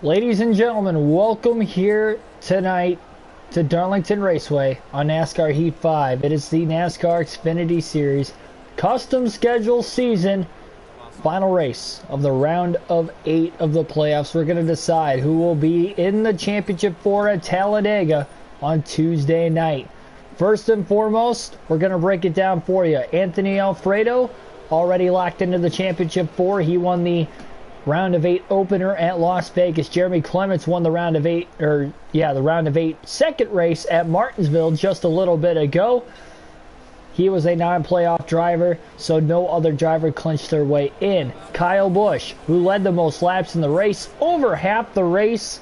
Ladies and gentlemen, welcome here tonight to Darlington Raceway on NASCAR Heat 5. It is the NASCAR Xfinity Series custom schedule season final race of the round of 8 of the playoffs. We're going to decide who will be in the championship 4 at Talladega on Tuesday night. First and foremost, we're going to break it down for you. Anthony Alfredo already locked into the championship 4. He won the round of 8 opener at Las Vegas. Jeremy Clements won the round of 8 second race at Martinsville just a little bit ago. He was a non-playoff driver, so no other driver clinched their way in. Kyle Busch, who led the most laps in the race, over half the race,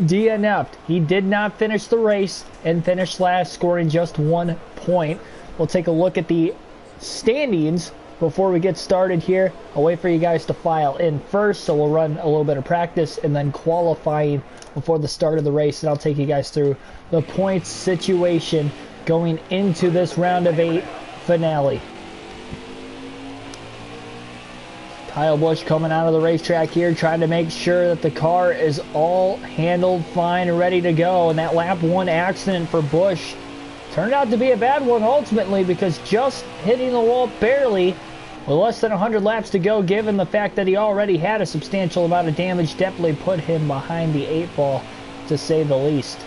DNF'd. He did not finish the race and finished last, scoring just 1 point. We'll take a look at the standings before we get started here. I'll wait for you guys to file in first, so we'll run a little bit of practice and then qualifying before the start of the race, and I'll take you guys through the points situation going into this round of 8 finale. Kyle Busch coming out of the racetrack here, trying to make sure that the car is all handled fine and ready to go, and that lap 1 accident for Busch turned out to be a bad one ultimately, because just hitting the wall barely with less than 100 laps to go, given the fact that he already had a substantial amount of damage, definitely put him behind the 8 ball, to say the least.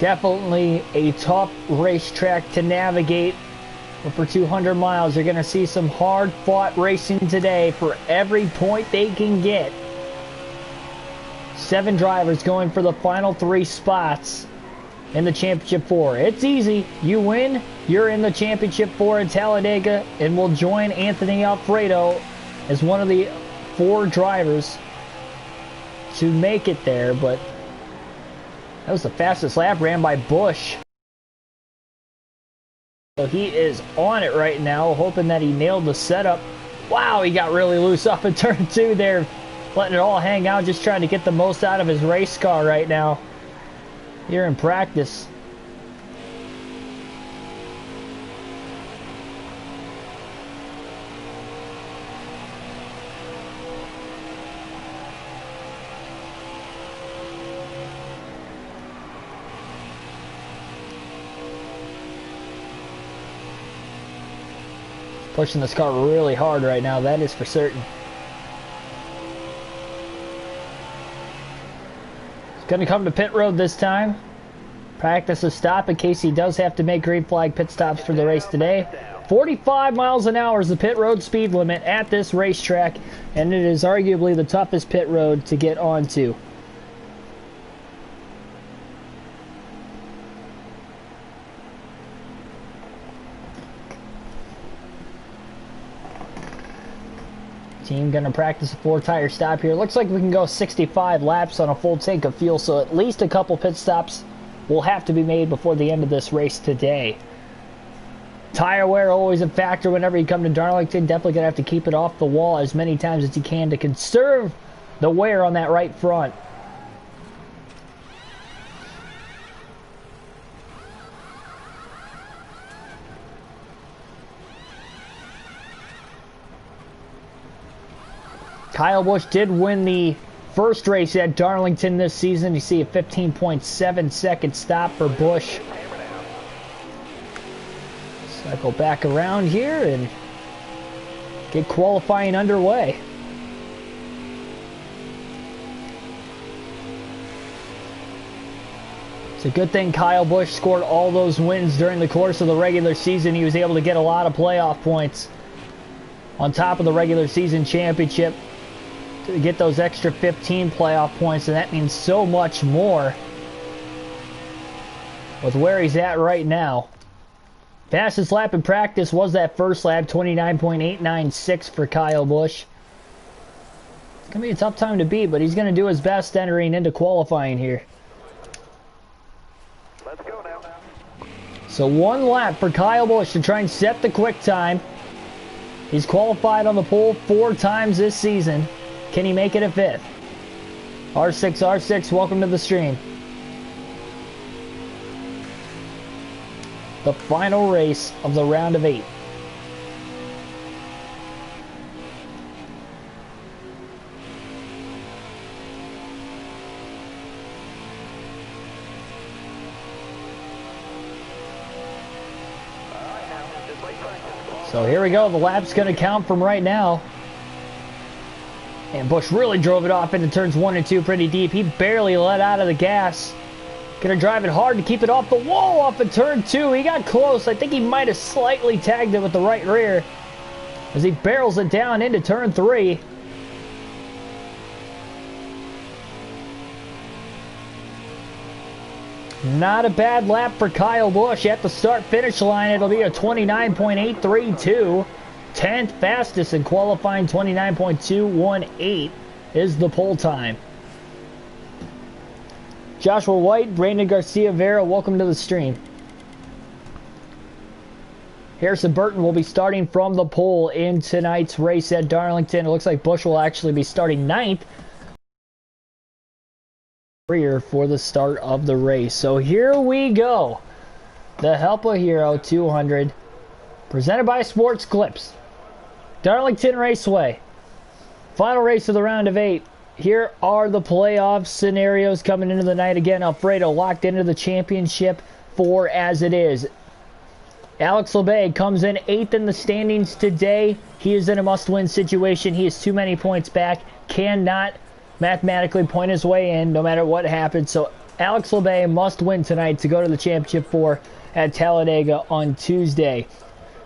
Definitely a tough racetrack to navigate. But for 200 miles, you're going to see some hard-fought racing today for every point they can get. 7 drivers going for the final 3 spots in the Championship 4. It's easy. You win, you're in the Championship 4 in Talladega, and will join Anthony Alfredo as one of the 4 drivers to make it there. But that was the fastest lap ran by Busch. So he is on it right now, hoping that he nailed the setup. Wow, he got really loose off of turn 2 there, letting it all hang out, just trying to get the most out of his race car right now here in practice. Pushing this car really hard right now, that is for certain. He's going to come to pit road this time. Practice a stop in case he does have to make green flag pit stops for the race today. 45 miles an hour is the pit road speed limit at this racetrack, and it is arguably the toughest pit road to get onto. Team gonna practice a 4-tire stop here. Looks like we can go 65 laps on a full tank of fuel, so at least a couple pit stops will have to be made before the end of this race today. Tire wear always a factor whenever you come to Darlington. Definitely gonna have to keep it off the wall as many times as you can to conserve the wear on that right front. Kyle Busch did win the first race at Darlington this season. You see a 15.7 second stop for Busch. Cycle back around here and get qualifying underway. It's a good thing Kyle Busch scored all those wins during the course of the regular season. He was able to get a lot of playoff points on top of the regular season championship to get those extra 15 playoff points, and that means so much more with where he's at right now. Fastest lap in practice was that first lap, 29.896 for Kyle Busch. It's going to be a tough time to beat, but he's going to do his best entering into qualifying here. Let's go now. So 1 lap for Kyle Busch to try and set the quick time. He's qualified on the pole 4 times this season. Can he make it a 5th? R6, welcome to the stream. the final race of the round of 8. So here we go. The lap's going to count from right now. And Busch really drove it off into turns 1 and 2 pretty deep. He barely let out of the gas. Gonna drive it hard to keep it off the wall off of turn 2. He got close. I think he might have slightly tagged it with the right rear as he barrels it down into turn 3. Not a bad lap for Kyle Busch at the start-finish line. It'll be a 29.832. 10th fastest in qualifying. 29.218 is the pole time. Joshua White, Brandon Garcia Vera, welcome to the stream. Harrison Burton will be starting from the pole in tonight's race at Darlington. It looks like Busch will actually be starting 9th for the start of the race. So here we go. The Help a Hero 200, presented by Sports Clips. Darlington Raceway. Final race of the round of 8. Here are the playoff scenarios coming into the night. Again, Alfredo locked into the championship 4 as it is. Alex Labbe comes in 8th in the standings today. He is in a must-win situation. He is too many points back. Cannot mathematically point his way in no matter what happens. So Alex Labbe must win tonight to go to the championship 4 at Talladega on Tuesday.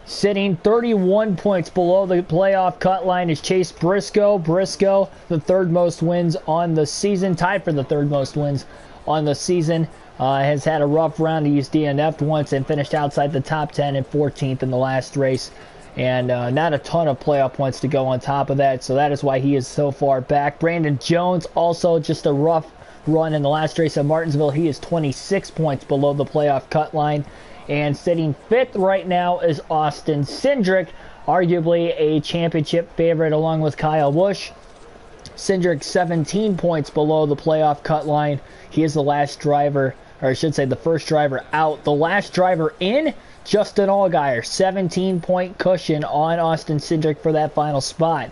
Sitting 31 points below the playoff cut line is Chase Briscoe. Briscoe, the 3rd most wins on the season, tied for the 3rd most wins on the season. Has had a rough round. He used DNF'd once and finished outside the top 10 and 14th in the last race. And not a ton of playoff points to go on top of that. So that is why he is so far back. Brandon Jones, also just a rough run in the last race at Martinsville. He is 26 points below the playoff cut line. And sitting 5th right now is Austin Cindric, arguably a championship favorite along with Kyle Busch. Cindric 17 points below the playoff cut line. He is the last driver, or I should say the first driver out. The last driver in, Justin Allgaier, 17-point cushion on Austin Cindric for that final spot.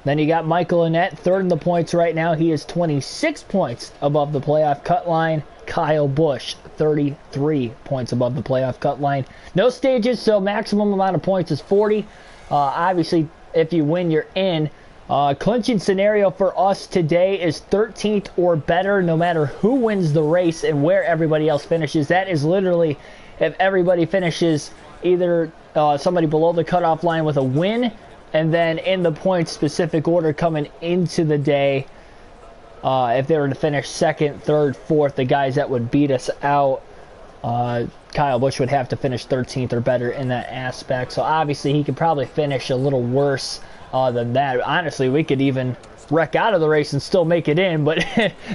Then you got Michael Annett, 3rd in the points right now. He is 26 points above the playoff cut line. Kyle Busch, 33 points above the playoff cut line. No stages, so maximum amount of points is 40. Obviously, if you win, you're in. Clinching scenario for us today is 13th or better, no matter who wins the race and where everybody else finishes. That is literally if everybody finishes either somebody below the cutoff line with a win, and then in the points specific order coming into the day, if they were to finish 2nd, 3rd, 4th, the guys that would beat us out, Kyle Busch would have to finish 13th or better in that aspect. So obviously he could probably finish a little worse than that. Honestly, we could even wreck out of the race and still make it in, but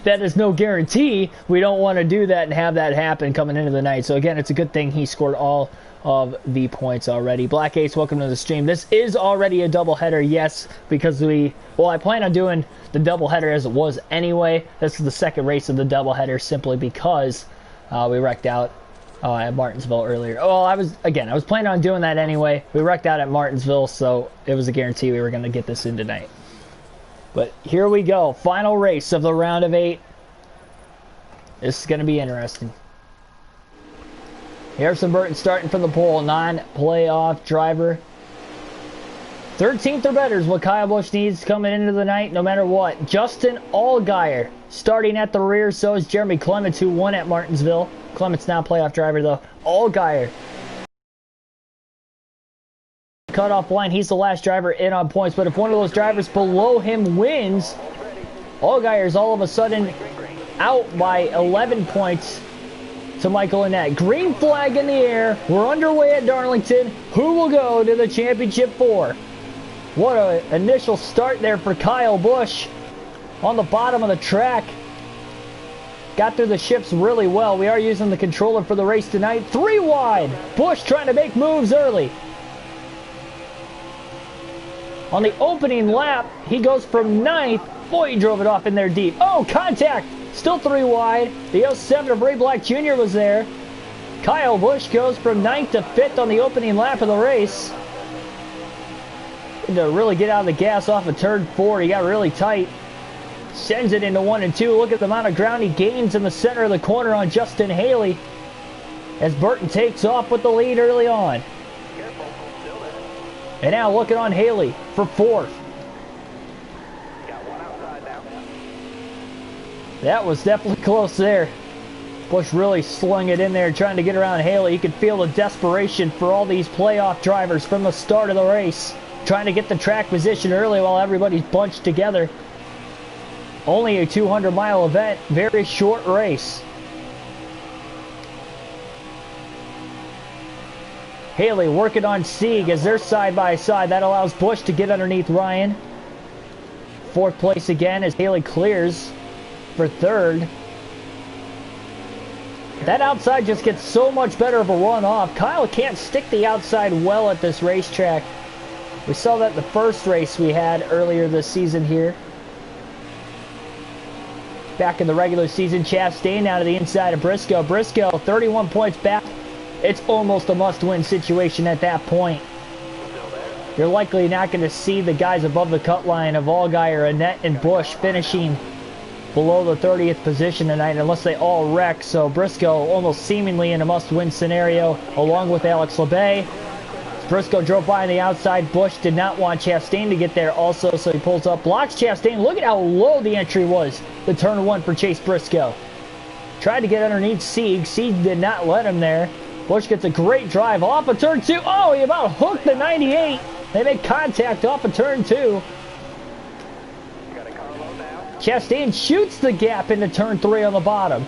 that is no guarantee. We don't want to do that and have that happen coming into the night. So again, it's a good thing he scored all of the points already. Black Ace, welcome to the stream. This is already a doubleheader, yes, because I plan on doing the doubleheader as it was anyway. This is the 2nd race of the doubleheader simply because we wrecked out at Martinsville earlier. Well, I was planning on doing that anyway. We wrecked out at Martinsville, so it was a guarantee we were going to get this in tonight. But here we go. Final race of the round of 8. This is going to be interesting. Harrison Burton starting from the pole, non-playoff driver. 13th or better is what Kyle Busch needs coming into the night, no matter what. Justin Allgaier starting at the rear, so is Jeremy Clements, who won at Martinsville. Clements not playoff driver, though. Allgaier. Cutoff line, he's the last driver in on points, but if one of those drivers below him wins, Allgaier is all of a sudden out by 11 points to Michael Annett. Green flag in the air. We're underway at Darlington. Who will go to the championship 4? What an initial start there for Kyle Busch on the bottom of the track. Got through the ships really well. We are using the controller for the race tonight. 3 wide. Busch trying to make moves early. On the opening lap, he goes from 9th. Boy, he drove it off in there deep. Oh, contact. Still 3 wide. The 07 of Ray Black Jr. was there. Kyle Busch goes from 9th to 5th on the opening lap of the race. To really get out of the gas off of turn 4, he got really tight. Sends it into 1 and 2. Look at the amount of ground he gains in the center of the corner on Justin Haley, as Burton takes off with the lead early on. And now looking on Haley for 4th. That was definitely close there. Busch really slung it in there trying to get around Haley. You could feel the desperation for all these playoff drivers from the start of the race, trying to get the track position early while everybody's bunched together. Only a 200-mile event, very short race. Haley working on Sieg as they're side by side. That allows Busch to get underneath Ryan. 4th place again as Haley clears for 3rd. That outside just gets so much better of a run off. Kyle can't stick the outside well at this racetrack. We saw that the first race we had earlier this season here. Back in the regular season, Chastain out of the inside of Briscoe. Briscoe 31 points back. It's almost a must-win situation at that point. You're likely not going to see the guys above the cut line of Allgaier, Annett, and Busch finishing below the 30th position tonight unless they all wreck. So Briscoe almost seemingly in a must-win scenario along with Alex Labay. Briscoe drove by on the outside. Busch did not want Chastain to get there also, so he pulls up, blocks Chastain. Look at how low the entry was, the turn 1 for Chase Briscoe. Tried to get underneath Sieg. Sieg did not let him there. Busch gets a great drive off of turn 2. Oh, he about hooked the 98. They make contact off of turn 2. Chastain shoots the gap into turn 3 on the bottom.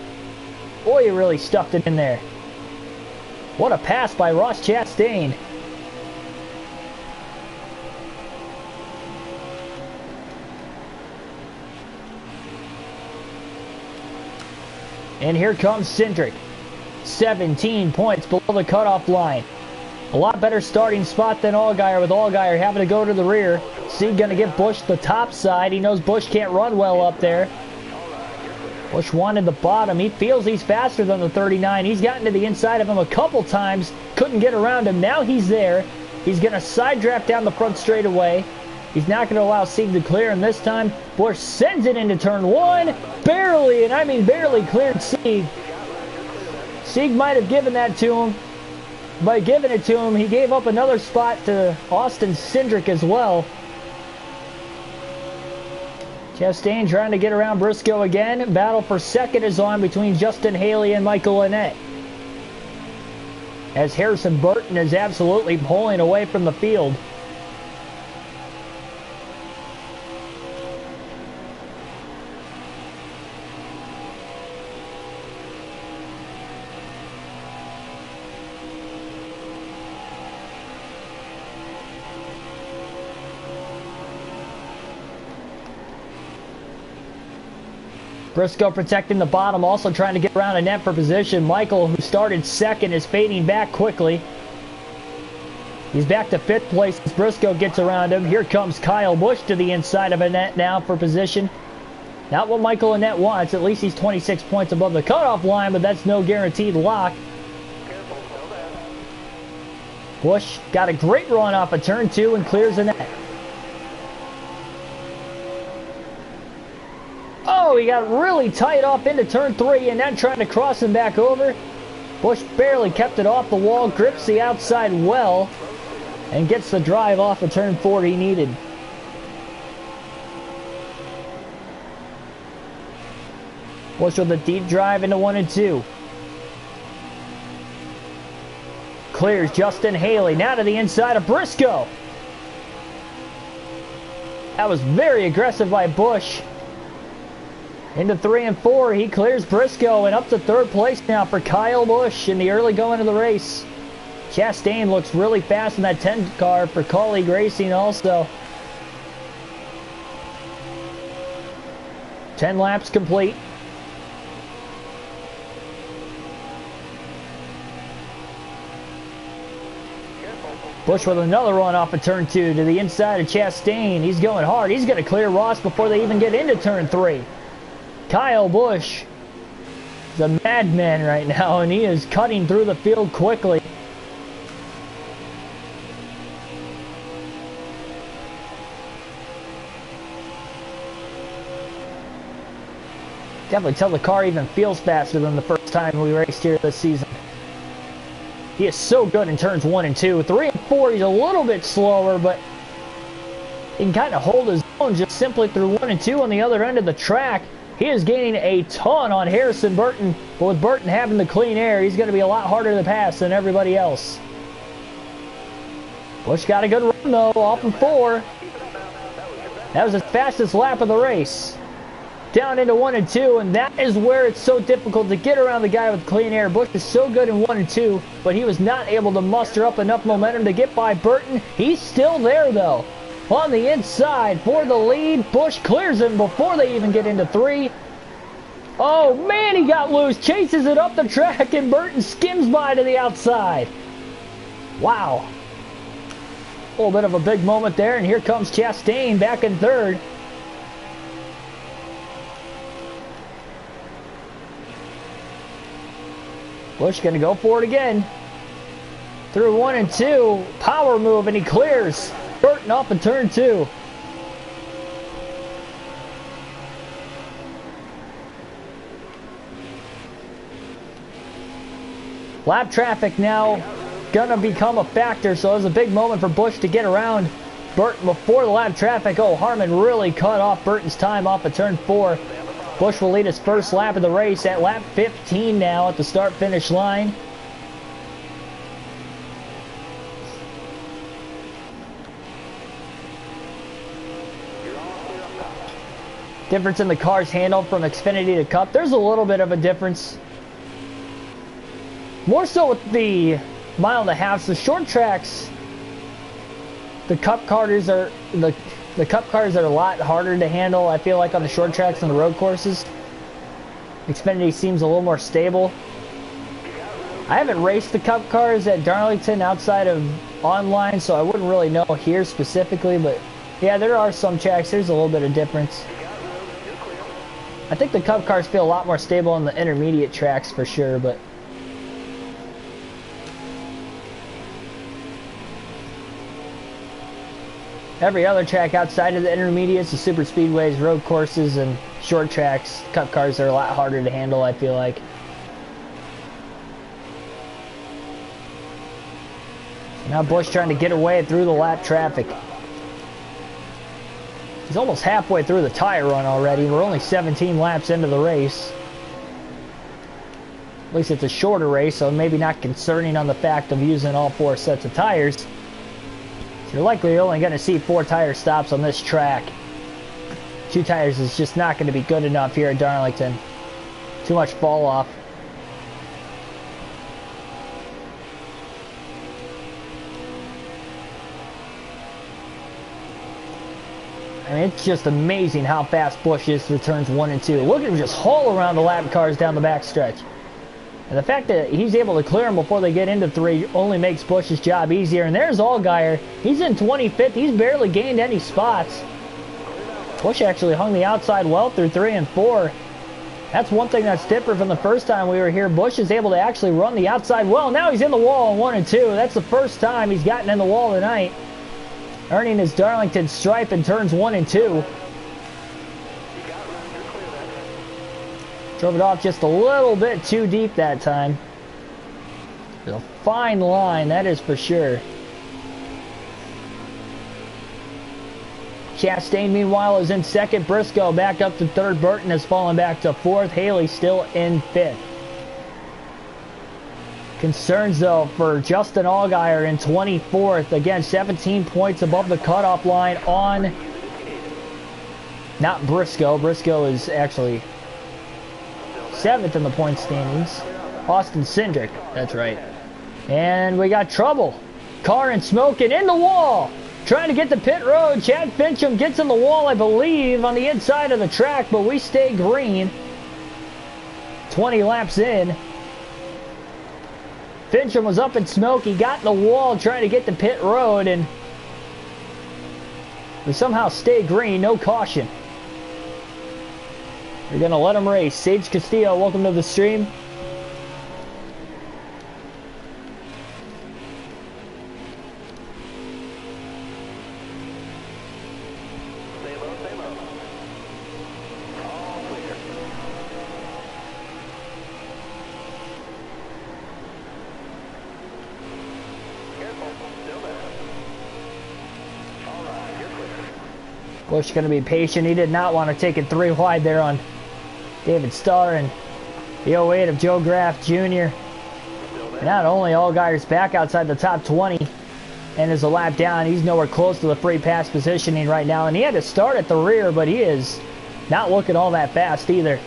Boy, he really stuffed it in there. What a pass by Ross Chastain. And here comes Cindric. 17 points below the cutoff line. A lot better starting spot than Allgaier, with Allgaier having to go to the rear. Sieg going to get Busch the top side. He knows Busch can't run well up there. Busch wanted the bottom. He feels he's faster than the 39. He's gotten to the inside of him a couple times. Couldn't get around him. Now he's there. He's going to side draft down the front straightaway. He's not going to allow Sieg to clear him this time. Busch sends it into turn 1. Barely, and I mean barely, cleared Sieg. Sieg might have given that to him. By giving it to him, he gave up another spot to Austin Cindric as well. Chastain trying to get around Briscoe again. Battle for second is on between Justin Haley and Michael Annett, as Harrison Burton is absolutely pulling away from the field. Briscoe protecting the bottom, also trying to get around Annett for position. Michael, who started second, is fading back quickly. He's back to 5th place as Briscoe gets around him. Here comes Kyle Busch to the inside of Annett now for position. Not what Michael Annett wants. At least he's 26 points above the cutoff line, but that's no guaranteed lock. Busch got a great run off of turn 2 and clears Annett. Oh, he got really tight off into turn 3 and then trying to cross him back over. Busch barely kept it off the wall, grips the outside well, and gets the drive off of turn 4 he needed. Busch with a deep drive into 1 and 2. Clears Justin Haley, now to the inside of Briscoe. That was very aggressive by Busch. Into 3 and 4, he clears Briscoe, and up to 3rd place now for Kyle Busch in the early going of the race. Chastain looks really fast in that 10 car for Colleague Racing also. 10 laps complete. Busch with another run off of turn 2 to the inside of Chastain. He's going hard. He's going to clear Ross before they even get into turn 3. Kyle Busch He's a madman right now, and he is cutting through the field quickly. Definitely tell the car even feels faster than the first time we raced here this season. He is so good in turns 1 and 2. 3 and 4, he's a little bit slower, but he can kind of hold his own just simply through 1 and 2 on the other end of the track. He is gaining a ton on Harrison Burton, but with Burton having the clean air, he's going to be a lot harder to pass than everybody else. Busch got a good run though, off of 4. That was his fastest lap of the race. Down into 1 and 2, and that is where it's so difficult to get around the guy with clean air. Busch is so good in 1 and 2, but he was not able to muster up enough momentum to get by Burton. He's still there though. On the inside for the lead. Busch clears him before they even get into 3. Oh man, he got loose. Chases it up the track, and Burton skims by to the outside. Wow. A little bit of a big moment there, and here comes Chastain back in 3rd. Busch going to go for it again. Through 1 and 2. Power move, and he clears Burton off in turn 2. Lap traffic now going to become a factor, so it was a big moment for Busch to get around Burton before the lap traffic. Oh, Harmon really cut off Burton's time off of turn 4. Busch will lead his first lap of the race at lap 15 now at the start-finish line. Difference in the car's handle from Xfinity to Cup. There's a little bit of a difference. More so with the 1.5 miles. The short tracks, the Cup cars are the Cup cars are a lot harder to handle, I feel like, on the short tracks than the road courses. Xfinity seems a little more stable. I haven't raced the Cup cars at Darlington outside of online, so I wouldn't really know here specifically, but yeah, there are some tracks. There's a little bit of difference. I think the Cup cars feel a lot more stable on the intermediate tracks for sure, but every other track outside of the intermediates, the super speedways, road courses, and short tracks, Cup cars are a lot harder to handle, I feel like. Now Busch trying to get away through the lap traffic. He's almost halfway through the tire run already. We're only 17 laps into the race. At least it's a shorter race, so maybe not concerning on the fact of using all 4 sets of tires. You're likely only going to see 4 tire stops on this track. 2 tires is just not going to be good enough here at Darlington. Too much fall off. I mean, it's just amazing how fast Busch is through turns 1 and 2. Look at him just haul around the lap cars down the back stretch. And the fact that he's able to clear them before they get into 3 only makes Busch's job easier. And there's Allgaier. He's in 25th. He's barely gained any spots. Busch actually hung the outside well through 3 and 4. That's one thing that's different from the first time we were here. Busch is able to actually run the outside well. Now he's in the wall in 1 and 2. That's the first time he's gotten in the wall tonight, earning his Darlington stripe in turns 1 and 2. Drove it off just a little bit too deep that time. It's a fine line, that is for sure. Chastain, meanwhile, is in 2nd. Briscoe back up to 3rd. Burton has fallen back to 4th. Haley still in 5th. Concerns, though, for Justin Allgaier in 24th. Again, 17 points above the cutoff line on... not Briscoe. Briscoe is actually 7th in the point standings. Austin Cindric, that's right. And we got trouble. Car and smoking in the wall. Trying to get to pit road. Chad Fincham gets in the wall, I believe, on the inside of the track, but we stay green. 20 laps in. Fincham was up in smoke. He got in the wall trying to get to pit road, and we somehow stay green. No caution. We're going to let him race. Sage Castillo, welcome to the stream. Busch going to be patient. He did not want to take it 3 wide there on David Starr and the 08 of Joe Graff Jr. Not only Allgaier's back outside the top 20 and is a lap down, he's nowhere close to the free pass positioning right now. And he had to start at the rear, but he is not looking all that fast either.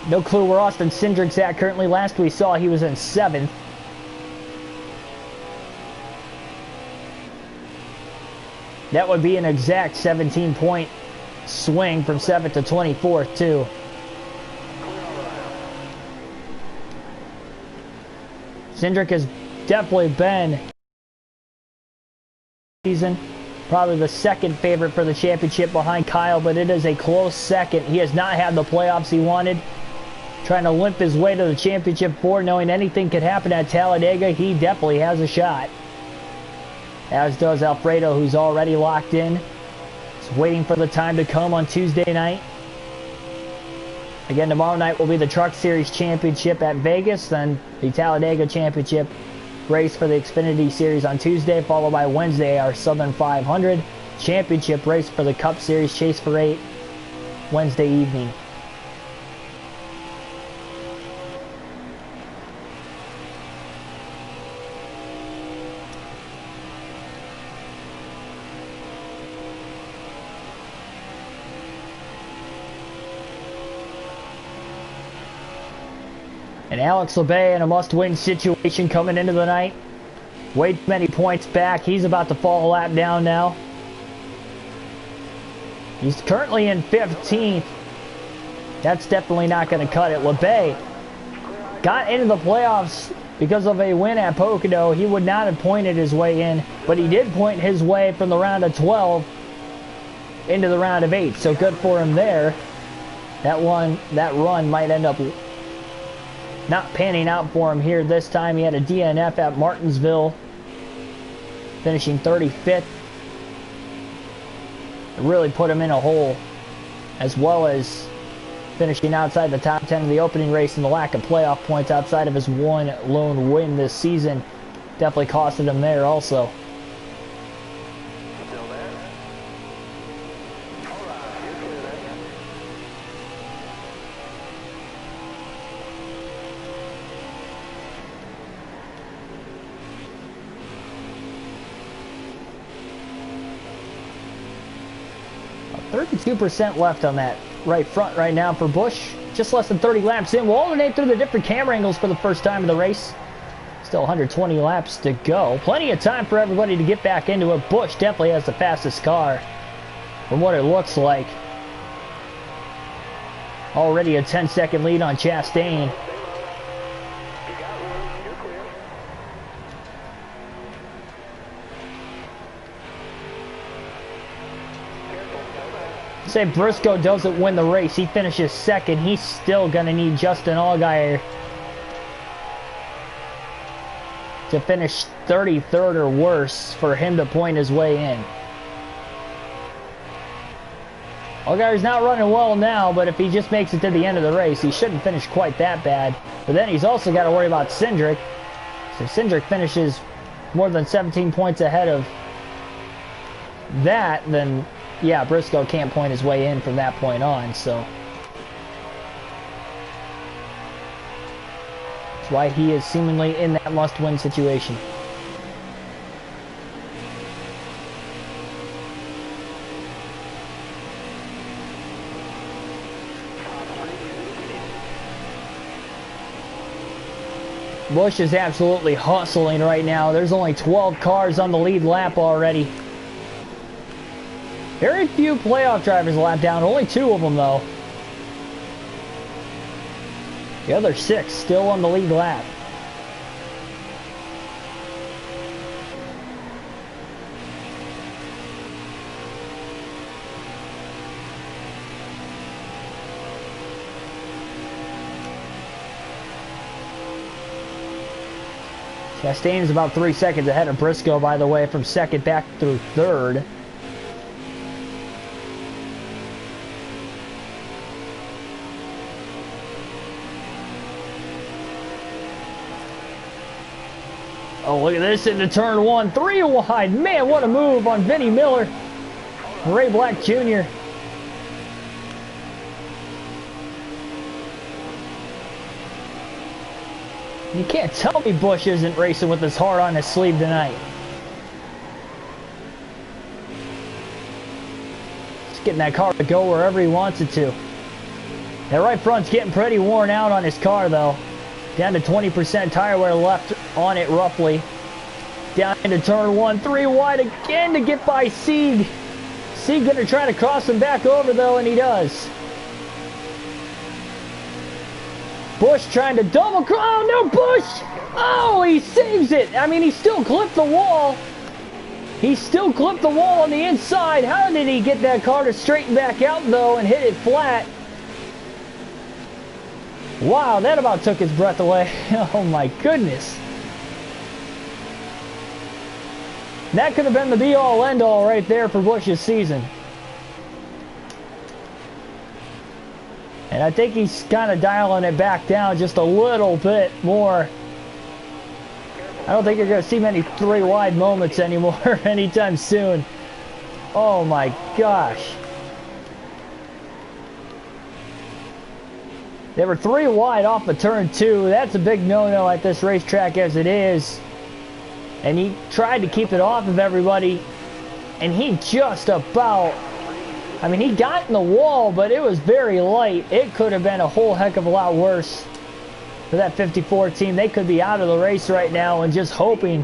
No clue where Austin Cindric's at currently. Last we saw, he was in 7th. That would be an exact 17-point swing from 7th to 24th, too. Cindric has definitely been season, probably the second favorite for the championship behind Kyle, but it is a close second. He has not had the playoffs he wanted. Trying to limp his way to the championship 4, knowing anything could happen at Talladega. He definitely has a shot. As does Alfredo, who's already locked in. He's waiting for the time to come on Tuesday night. Again, tomorrow night will be the Truck Series Championship at Vegas, then the Talladega Championship race for the Xfinity Series on Tuesday, followed by Wednesday, our Southern 500 Championship race for the Cup Series Chase for 8, Wednesday evening. And Alex Labay in a must-win situation coming into the night. Way too many points back. He's about to fall a lap down now. He's currently in 15th. That's definitely not going to cut it. Labay got into the playoffs because of a win at Pocono. He would not have pointed his way in, but he did point his way from the round of 12 into the round of 8. So good for him there. That run might end up not panning out for him here this time. He had a DNF at Martinsville, finishing 35th. It really put him in a hole, as well as finishing outside the top 10 of the opening race, and the lack of playoff points outside of his one lone win this season definitely costed him there also. 32% left on that right front right now for Busch. Just less than 30 laps in. We'll alternate through the different camera angles for the first time in the race. Still 120 laps to go. Plenty of time for everybody to get back into it. Busch definitely has the fastest car from what it looks like. Already a 10-second lead on Chastain. Say Briscoe doesn't win the race, he finishes second, he's still going to need Justin Allgaier to finish 33rd or worse for him to point his way in. Allgaier's not running well now, but if he just makes it to the end of the race, he shouldn't finish quite that bad. But then he's also got to worry about Cindric. So Cindric finishes more than 17 points ahead of that, then yeah, Briscoe can't point his way in from that point on, so that's why he is seemingly in that must-win situation. Busch is absolutely hustling right now. There's only 12 cars on the lead lap already. Very few playoff drivers lap down, only 2 of them though. The other 6 still on the lead lap. Chastain is about 3 seconds ahead of Briscoe, by the way, from second back through third. Oh, look at this into turn one. 3 wide. Man, what a move on Vinnie Miller. Ray Black Jr. You can't tell me Busch isn't racing with his heart on his sleeve tonight. Just getting that car to go wherever he wants it to. That right front's getting pretty worn out on his car, though. Down to 20% tire wear left on it, roughly. Down into turn one. 3 wide again to get by Sieg. Sieg going to try to cross him back over, though, and he does. Busch trying to double cross. Oh, no, Busch! Oh, he saves it. I mean, he still clipped the wall. He still clipped the wall on the inside. How did he get that car to straighten back out, though, and hit it flat? Wow, that about took his breath away. Oh, my goodness. That could have been the be-all, end-all right there for Busch's season. And I think he's kind of dialing it back down just a little bit more. I don't think you're going to see many 3 wide moments anymore anytime soon. Oh my gosh. They were 3 wide off of turn 2. That's a big no-no at this racetrack as it is. And he tried to keep it off of everybody. And he just about... I mean, he got in the wall, but it was very light. It could have been a whole heck of a lot worse for that 54 team. They could be out of the race right now and just hoping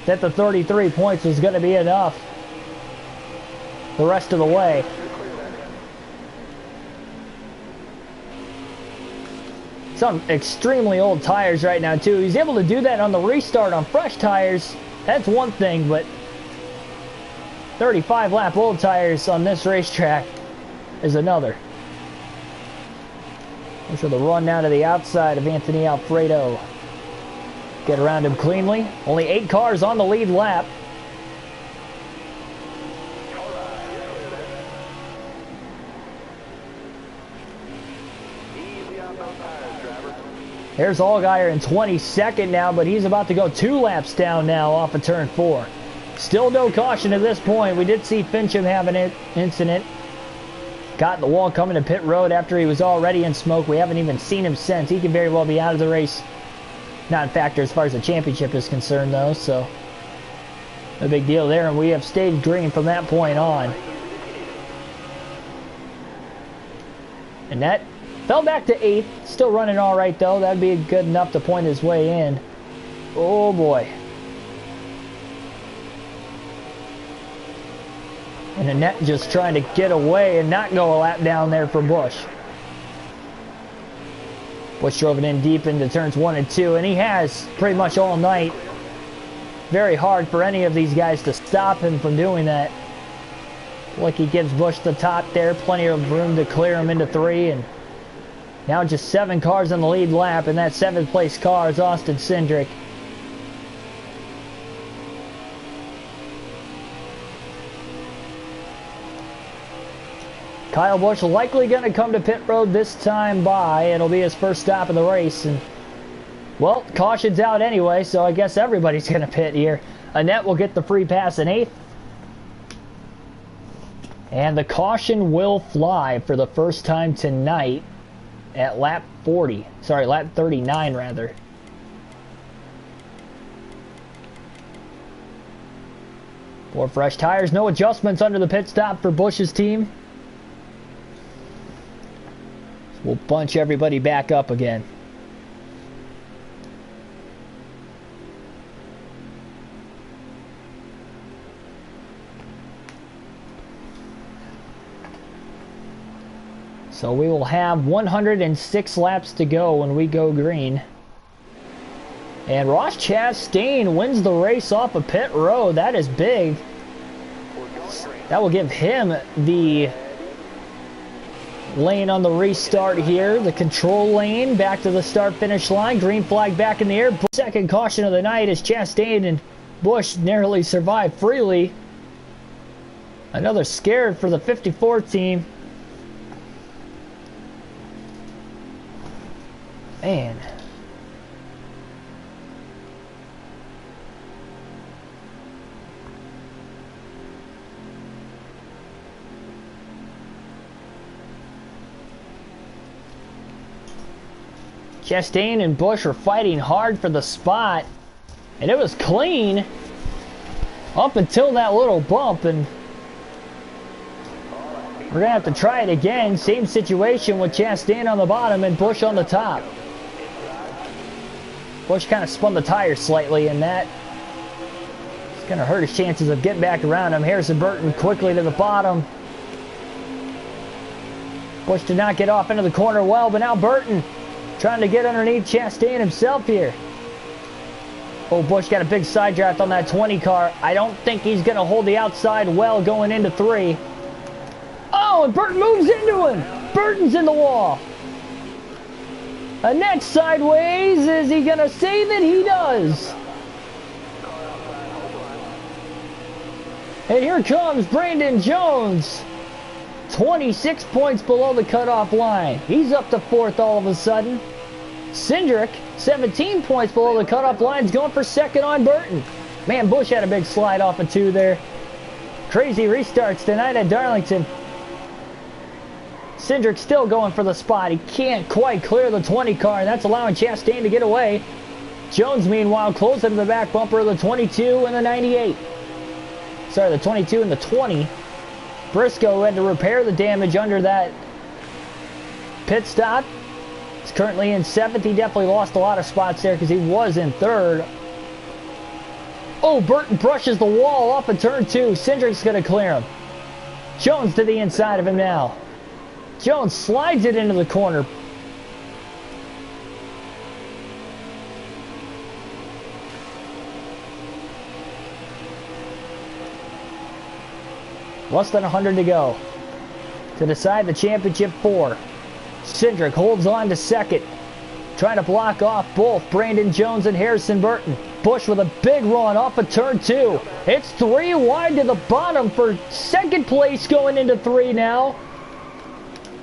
that the 33 points was going to be enough the rest of the way. It's on extremely old tires right now, too. He's able to do that on the restart on fresh tires. That's one thing, but 35 lap old tires on this racetrack is another. Look for the run now to the outside of Anthony Alfredo. Get around him cleanly. Only 8 cars on the lead lap. There's Allgaier in 22nd now, but he's about to go 2 laps down now off of turn 4. Still no caution at this point. We did see Fincham have an incident. Got in the wall coming to pit road after he was already in smoke. We haven't even seen him since. He can very well be out of the race. Not a factor as far as the championship is concerned, though, so no big deal there. And we have stayed green from that point on. And that fell back to 8th. Still running all right, though. That'd be good enough to point his way in. Oh, boy. And Annette just trying to get away and not go a lap down there for Busch. Busch drove it in deep into turns 1 and 2, and he has pretty much all night. Very hard for any of these guys to stop him from doing that. Like he gives Busch the top there, plenty of room to clear him into 3, and now just 7 cars on the lead lap, and that 7th place car is Austin Cindric. Kyle Busch likely going to come to pit road this time by. It'll be his first stop of the race. And, well, caution's out anyway, so I guess everybody's going to pit here. Annette will get the free pass in 8th. And the caution will fly for the first time tonight at lap 40. Sorry, lap 39 rather. Four fresh tires, no adjustments under the pit stop for Busch's team. We'll bunch everybody back up again. So we will have 106 laps to go when we go green. And Ross Chastain wins the race off of pit road. That is big. That will give him the lane on the restart here. The control lane back to the start-finish line. Green flag back in the air. Second caution of the night as Chastain and Busch narrowly survived freely. Another scare for the 54 team. Man. Chastain and Busch were fighting hard for the spot, and it was clean up until that little bump, and we're gonna have to try it again. Same situation with Chastain on the bottom and Busch on the top. Busch kind of spun the tires slightly, and that is gonna hurt his chances of getting back around him. Harrison Burton quickly to the bottom. Busch did not get off into the corner well, but now Burton trying to get underneath Chastain himself here. Oh, Busch got a big side draft on that 20 car. I don't think he's going to hold the outside well going into 3. Oh, and Burton moves into him. Burton's in the wall. A next sideways. Is he going to save it? He does. And here comes Brandon Jones. 26 points below the cutoff line. He's up to 4th all of a sudden. Cindric, 17 points below the cutoff line, is going for 2nd on Burton. Man, Busch had a big slide off of 2 there. Crazy restarts tonight at Darlington. Cindric still going for the spot. He can't quite clear the 20 car, and that's allowing Chastain to get away. Jones, meanwhile, closing to the back bumper of the 22 and the 98. Sorry, the 22 and the 20. Briscoe had to repair the damage under that pit stop. He's currently in 7th. He definitely lost a lot of spots there because he was in 3rd. Oh, Burton brushes the wall off of turn 2. Cindric's going to clear him. Jones to the inside of him now. Jones slides it into the corner. Less than 100 to go to decide the championship 4. Cindric holds on to 2nd, trying to block off both Brandon Jones and Harrison Burton. Busch with a big run off of turn 2. It's 3 wide to the bottom for 2nd place going into 3 now.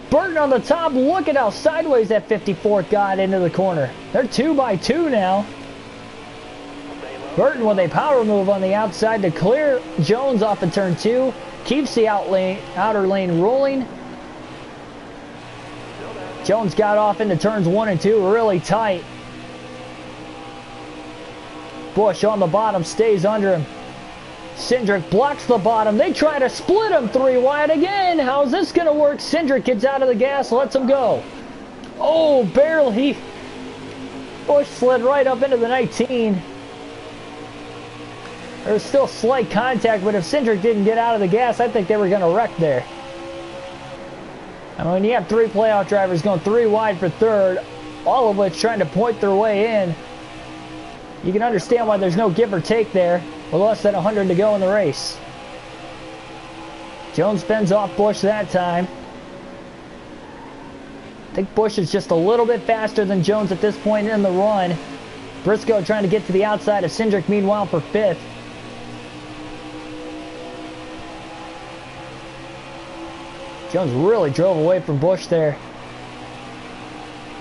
Burton on the top. Look at how sideways that 54th got into the corner. They're 2 by 2 now. Burton with a power move on the outside to clear Jones off of turn 2. Keeps the outer lane rolling. Jones got off into turns 1 and 2 really tight. Busch on the bottom stays under him. Cindric blocks the bottom. They try to split him 3 wide again. How's this going to work? Cindric gets out of the gas, lets him go. Oh, barely. Busch slid right up into the 19. There's still slight contact, but if Cindric didn't get out of the gas, I think they were going to wreck there. I mean, you have 3 playoff drivers going 3 wide for 3rd, all of which trying to point their way in. You can understand why there's no give or take there with less than 100 to go in the race. Jones fends off Busch that time. I think Busch is just a little bit faster than Jones at this point in the run. Briscoe trying to get to the outside of Cindric, meanwhile, for 5th. Jones really drove away from Busch there.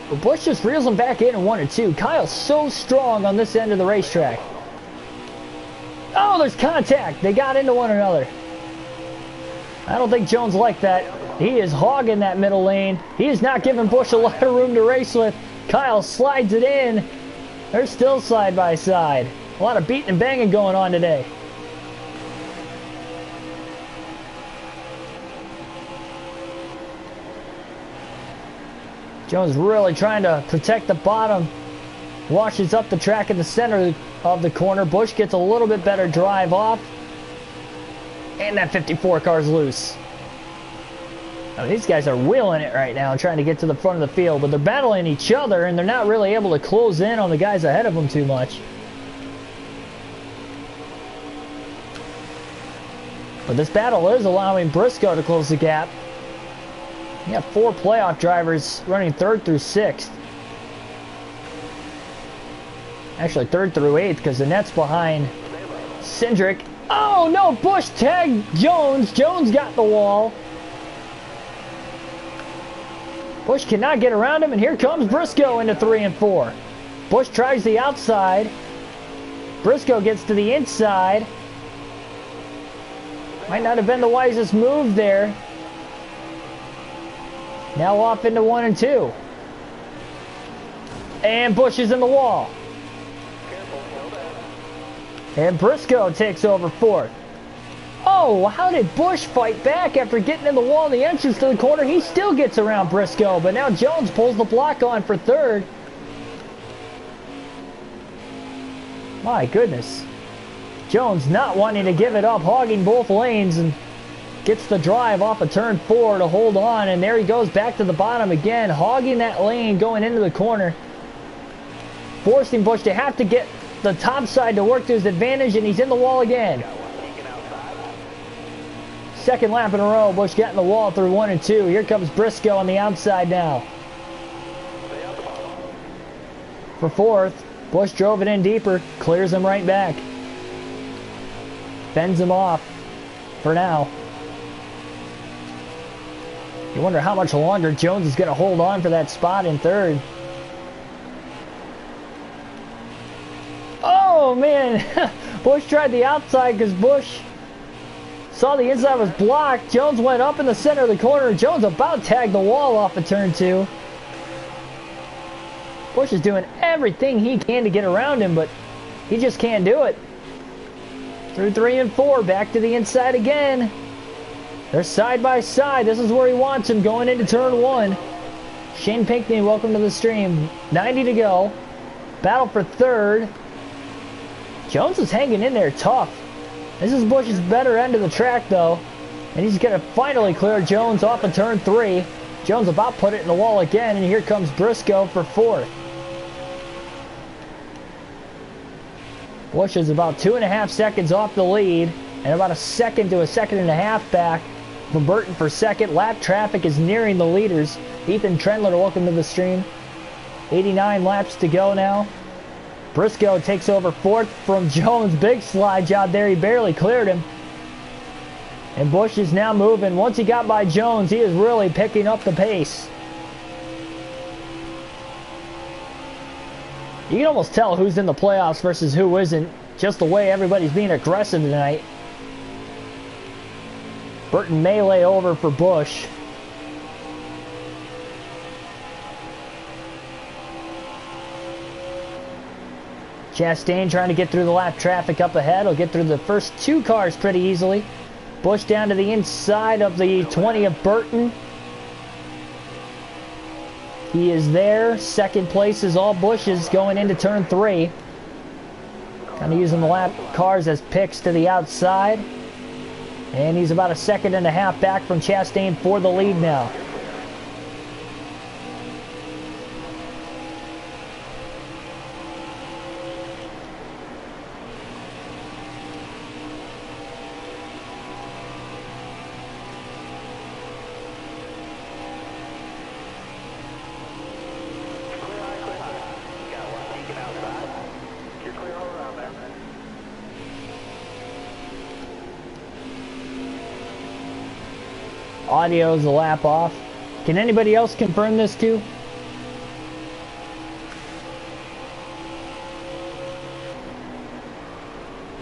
But Busch just reels him back in 1 and 2. Kyle's so strong on this end of the racetrack. Oh, there's contact. They got into one another. I don't think Jones liked that. He is hogging that middle lane. He is not giving Busch a lot of room to race with. Kyle slides it in. They're still side by side. A lot of beating and banging going on today. Jones really trying to protect the bottom. Washes up the track in the center of the corner. Busch gets a little bit better drive off. And that 54 car's loose. I mean, these guys are wheeling it right now, trying to get to the front of the field. But they're battling each other, and they're not really able to close in on the guys ahead of them too much. But this battle is allowing Briscoe to close the gap. You got 4 playoff drivers running 3rd through 6th. Actually 3rd through 8th because the net's behind Cindric. Oh no, Busch tagged Jones. Jones got the wall. Busch cannot get around him, and here comes Briscoe into 3 and 4. Busch tries the outside. Briscoe gets to the inside. Might not have been the wisest move there. Now off into 1 and 2. And Busch is in the wall. And Briscoe takes over 4th. Oh, how did Busch fight back after getting in the wall in the entrance to the corner? He still gets around Briscoe, but now Jones pulls the block on for 3rd. My goodness. Jones not wanting to give it up, hogging both lanes, and gets the drive off of turn 4 to hold on, and there he goes back to the bottom again, hogging that lane going into the corner, forcing Busch to have to get the top side to work to his advantage, and he's in the wall again. 2nd lap in a row, Busch got in the wall through 1 and 2. Here comes Briscoe on the outside now. For 4th, Busch drove it in deeper, clears him right back. Fends him off for now. You wonder how much longer Jones is going to hold on for that spot in 3rd. Oh man, Busch tried the outside because Busch saw the inside was blocked. Jones went up in the center of the corner. Jones about tagged the wall off of turn 2. Busch is doing everything he can to get around him, but he just can't do it. Through 3 and 4, back to the inside again. They're side by side. This is where he wants him going into turn 1. Shane Pinckney, welcome to the stream. 90 to go. Battle for 3rd. Jones is hanging in there tough. This is Busch's better end of the track though. And he's going to finally clear Jones off of turn 3. Jones about put it in the wall again, and here comes Briscoe for 4th. Busch is about 2.5 seconds off the lead, and about a second to a second and a half back from Burton for 2nd. Lap traffic is nearing the leaders. Ethan Trendler, welcome to the stream. 89 laps to go now. Briscoe takes over 4th from Jones. Big slide job there. He barely cleared him. And Busch is now moving. Once he got by Jones, he is really picking up the pace. You can almost tell who's in the playoffs versus who isn't, just the way everybody's being aggressive tonight. Burton melee over for Busch. Chastain trying to get through the lap traffic up ahead. He'll get through the first 2 cars pretty easily. Busch down to the inside of the 20 of Burton. He is there. 2nd place is all Busch's going into turn 3. Kind of using the lap cars as picks to the outside. And he's about a second and a half back from Chastain for the lead now. Audio's a lap off. Can anybody else confirm this too?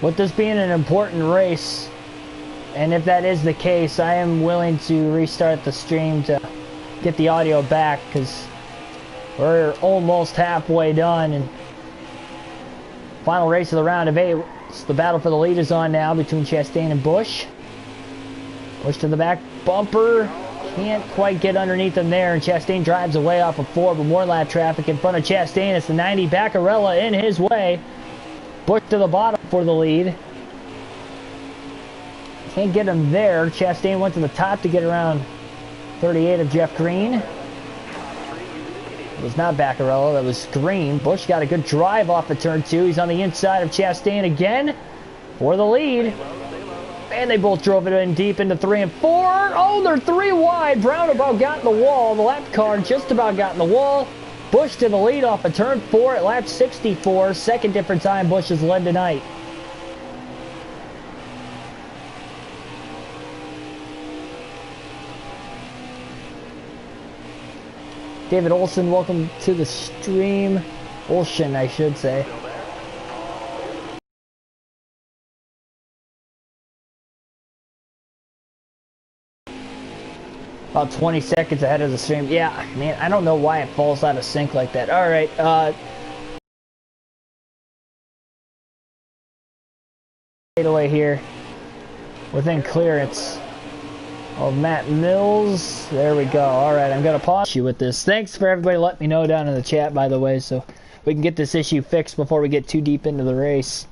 With this being an important race, and if that is the case, I am willing to restart the stream to get the audio back, because we're almost halfway done, and final race of the round of 8. The battle for the lead is on now between Chastain and Busch. Busch to the back bumper. Can't quite get underneath him there, and Chastain drives away off of 4, but more lap traffic in front of Chastain. It's the 90 Baccarella in his way. Busch to the bottom for the lead. Can't get him there. Chastain went to the top to get around 38 of Jeff Green. It was not Baccarella, that was Green. Busch got a good drive off of turn 2. He's on the inside of Chastain again for the lead. And they both drove it in deep into 3 and 4. Oh, they're 3 wide. Brown about got in the wall. The lap car just about got in the wall. Busch to the lead off of turn 4 at lap 64. Second different time Busch has led tonight. David Olson, welcome to the stream. Olsen, I should say. About 20 seconds ahead of the stream. Yeah, man, I don't know why it falls out of sync like that. All right, away here within clearance of Matt Mills. There we go. All right, I'm gonna pause you with this. Thanks for everybody letting me know down in the chat, by the way, so we can get this issue fixed before we get too deep into the race.